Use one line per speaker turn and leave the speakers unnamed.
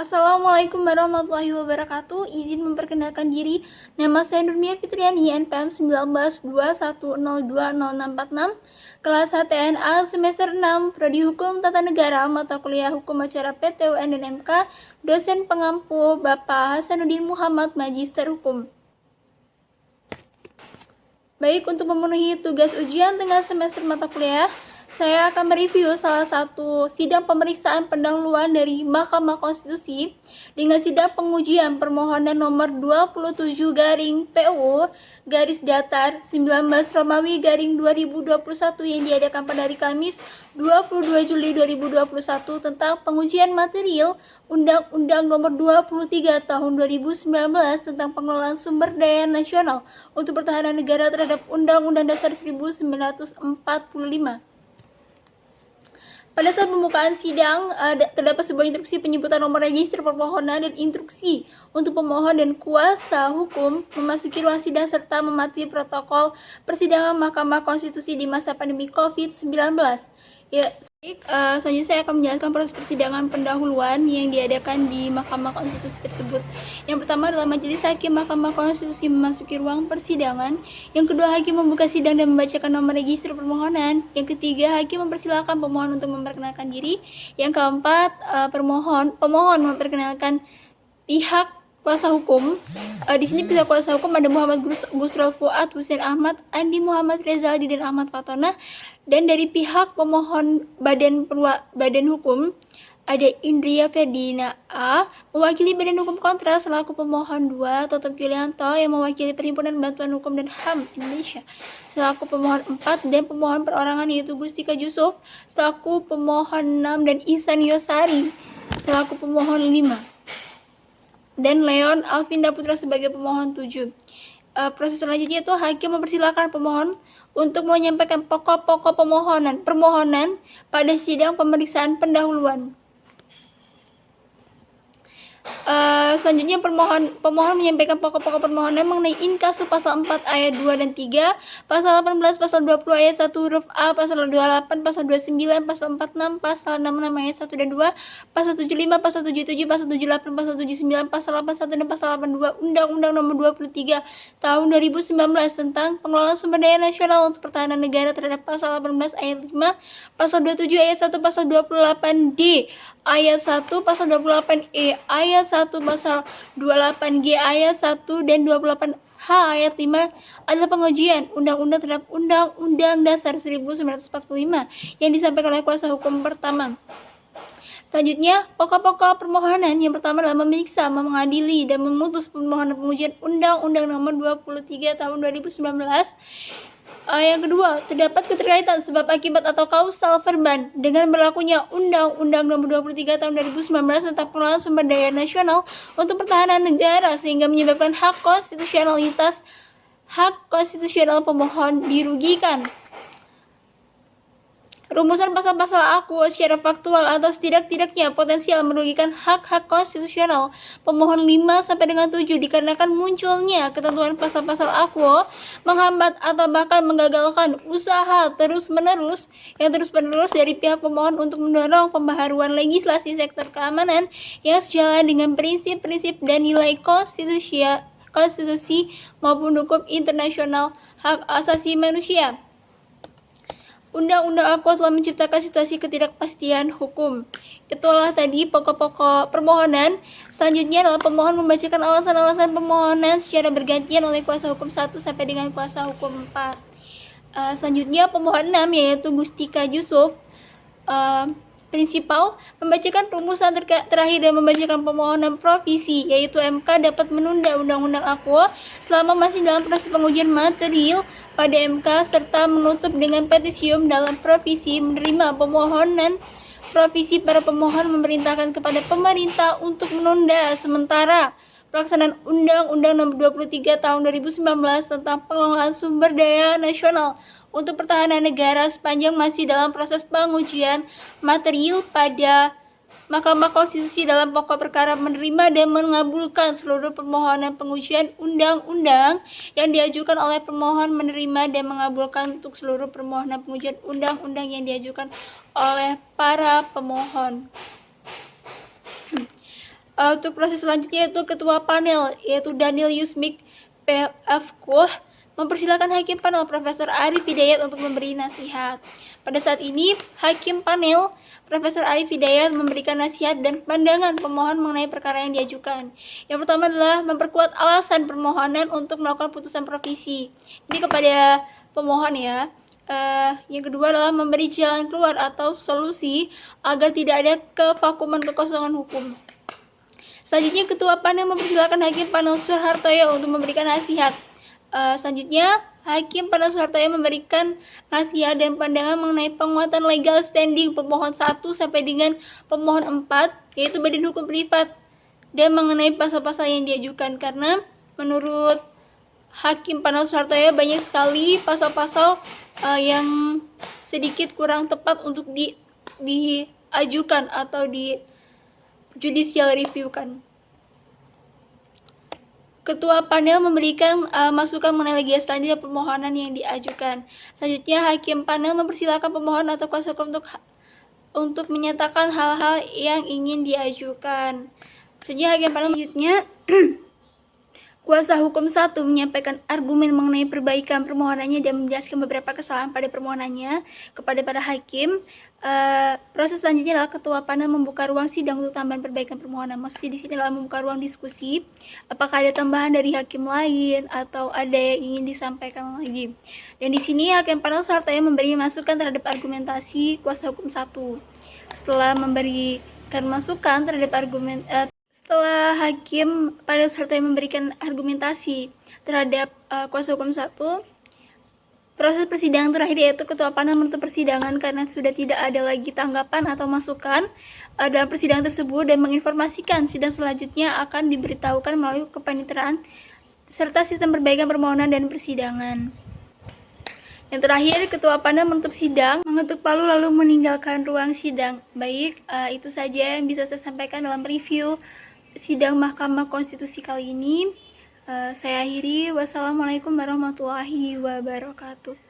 Assalamualaikum warahmatullahi wabarakatuh. Izin memperkenalkan diri. Nama saya Nurmia Fitriani, NPM 1921020646, kelas HTNA semester 6, Prodi Hukum Tata Negara, mata kuliah Hukum Acara PTUN dan MK, dosen pengampu Bapak Hasanuddin Muhammad, Magister Hukum. Baik, untuk memenuhi tugas ujian tengah semester mata kuliah, saya akan mereview salah satu sidang pemeriksaan pendahuluan dari Mahkamah Konstitusi dengan sidang pengujian permohonan nomor 27 garing PUU garis datar 19 Romawi garing 2021 yang diadakan pada hari Kamis 22 Juli 2021 tentang pengujian material Undang-Undang nomor 23 tahun 2019 tentang pengelolaan sumber daya nasional untuk pertahanan negara terhadap Undang-Undang Dasar 1945. Pada saat pembukaan sidang, terdapat sebuah instruksi penyebutan nomor register permohonan dan instruksi untuk pemohon dan kuasa hukum memasuki ruang sidang serta mematuhi protokol persidangan Mahkamah Konstitusi di masa pandemi COVID-19. Ya, selanjutnya saya akan menjelaskan proses persidangan pendahuluan yang diadakan di Mahkamah Konstitusi tersebut. Yang pertama adalah Majelis Hakim Mahkamah Konstitusi memasuki ruang persidangan. Yang kedua, hakim membuka sidang dan membacakan nomor register permohonan. Yang ketiga, hakim mempersilahkan pemohon untuk memperkenalkan diri. Yang keempat, pemohon memperkenalkan pihak kuasa hukum. Di sini pihak kuasa hukum ada Muhammad Gusrol Fuad, Husain Ahmad, Andi Muhammad Rezaldi, dan Ahmad Fatona. Dan dari pihak pemohon badan hukum ada Indria Ferdina A, mewakili badan hukum kontra, selaku pemohon 2, Toto Yulianto yang mewakili Perhimpunan Bantuan Hukum dan HAM Indonesia selaku pemohon 4, dan pemohon perorangan yaitu Gustika Yusuf selaku pemohon 6, dan Ihsan Yosari selaku pemohon 5, dan Leon Alvinda Putra sebagai pemohon 7. Proses selanjutnya itu hakim mempersilahkan pemohon untuk menyampaikan pokok-pokok permohonan pada sidang pemeriksaan pendahuluan. Selanjutnya pemohon menyampaikan pokok-pokok permohonan mengenai inkasu pasal 4 ayat 2 dan 3, pasal 18, pasal 20 ayat 1 huruf A, pasal 28, pasal 29, pasal 46, pasal 66 ayat 1 dan 2, pasal 75, pasal 77, pasal 78, pasal 79, pasal 81 dan pasal 82 Undang-Undang nomor 23 tahun 2019 tentang pengelolaan sumber daya nasional untuk pertahanan negara terhadap pasal 18 ayat 5, pasal 27 ayat 1, pasal 28D ayat 1, pasal 28E ayat 1, pasal 28G ayat 1 dan 28H ayat 5 adalah pengujian undang-undang terhadap Undang-Undang Dasar 1945 yang disampaikan oleh kuasa hukum pertama. Selanjutnya, pokok-pokok permohonan yang pertama adalah memeriksa, mengadili, dan memutus permohonan pengujian Undang-Undang nomor 23 tahun 2019. Yang kedua, terdapat keterkaitan sebab akibat atau kausal verban dengan berlakunya Undang-Undang nomor 23 tahun 2019 tentang pengelolaan sumber daya nasional untuk pertahanan negara sehingga menyebabkan hak konstitusional pemohon dirugikan. Rumusan pasal-pasal aku secara faktual atau setidak-tidaknya potensial merugikan hak-hak konstitusional pemohon 5 sampai dengan 7 dikarenakan munculnya ketentuan pasal-pasal aku menghambat atau bahkan menggagalkan usaha terus-menerus dari pihak pemohon untuk mendorong pembaharuan legislasi sektor keamanan yang sejalan dengan prinsip-prinsip dan nilai konstitusi maupun hukum internasional hak asasi manusia. Undang-undang aku telah menciptakan situasi ketidakpastian hukum. Itulah tadi pokok-pokok permohonan. Selanjutnya adalah pemohon membacakan alasan-alasan permohonan secara bergantian oleh kuasa hukum 1 sampai dengan kuasa hukum 4. Selanjutnya pemohon 6 yaitu Gustika Yusuf prinsipal membacakan rumusan terakhir dan membacakan permohonan provisi yaitu MK dapat menunda undang-undang aku selama masih dalam proses pengujian material pada MK serta menutup dengan petisium dalam provisi menerima permohonan provisi. Para pemohon memerintahkan kepada pemerintah untuk menunda sementara pelaksanaan Undang-Undang nomor 23 tahun 2019 tentang pengelolaan sumber daya nasional untuk pertahanan negara sepanjang masih dalam proses pengujian material pada Mahkamah Konstitusi dalam pokok perkara menerima dan mengabulkan seluruh permohonan pengujian undang-undang yang diajukan oleh pemohon, menerima dan mengabulkan untuk seluruh permohonan pengujian undang-undang yang diajukan oleh para pemohon. Untuk proses selanjutnya yaitu ketua panel, yaitu Daniel Yusmik PFK, mempersilakan Hakim Panel Profesor Arif Hidayat untuk memberi nasihat. Pada saat ini, Hakim Panel Profesor Arif Hidayat memberikan nasihat dan pandangan pemohon mengenai perkara yang diajukan. Yang pertama adalah memperkuat alasan permohonan untuk melakukan putusan provisi. Ini kepada pemohon ya. Yang kedua adalah memberi jalan keluar atau solusi agar tidak ada kevakuman kekosongan hukum. Selanjutnya, Ketua Panel mempersilakan Hakim Panel Soehartoyo untuk memberikan nasihat. Selanjutnya, Hakim Panel Soehartoyo memberikan nasihat dan pandangan mengenai penguatan legal standing pemohon 1 sampai dengan pemohon 4, yaitu badan hukum privat, dan mengenai pasal-pasal yang diajukan. Karena menurut Hakim Panel Soehartoyo banyak sekali pasal-pasal yang sedikit kurang tepat untuk diajukan atau di judicial review kan. Ketua panel memberikan masukan mengenai legal standing dan permohonan yang diajukan. Selanjutnya, Hakim Panel mempersilakan pemohon atau kuasa hukum untuk menyatakan hal-hal yang ingin diajukan. Selanjutnya, Hakim Panel selanjutnya kuasa hukum 1 menyampaikan argumen mengenai perbaikan permohonannya dan menjelaskan beberapa kesalahan pada permohonannya kepada para hakim. Proses selanjutnya adalah ketua panel membuka ruang sidang untuk tambahan perbaikan permohonan. Maksudnya di sini adalah membuka ruang diskusi, apakah ada tambahan dari hakim lain atau ada yang ingin disampaikan lagi. Dan di sini Hakim Panel Soehartoyo memberi masukan terhadap argumentasi kuasa hukum 1. Setelah memberikan masukan terhadap setelah Hakim Panel Soehartoyo memberikan argumentasi terhadap kuasa hukum 1, proses persidangan terakhir yaitu ketua panel menutup persidangan karena sudah tidak ada lagi tanggapan atau masukan dalam persidangan tersebut dan menginformasikan sidang selanjutnya akan diberitahukan melalui kepaniteraan serta sistem perbaikan permohonan dan persidangan. Yang terakhir, ketua panel menutup sidang, mengetuk palu lalu meninggalkan ruang sidang. Baik, itu saja yang bisa saya sampaikan dalam review sidang Mahkamah Konstitusi kali ini. Saya akhiri. Wassalamualaikum warahmatullahi wabarakatuh.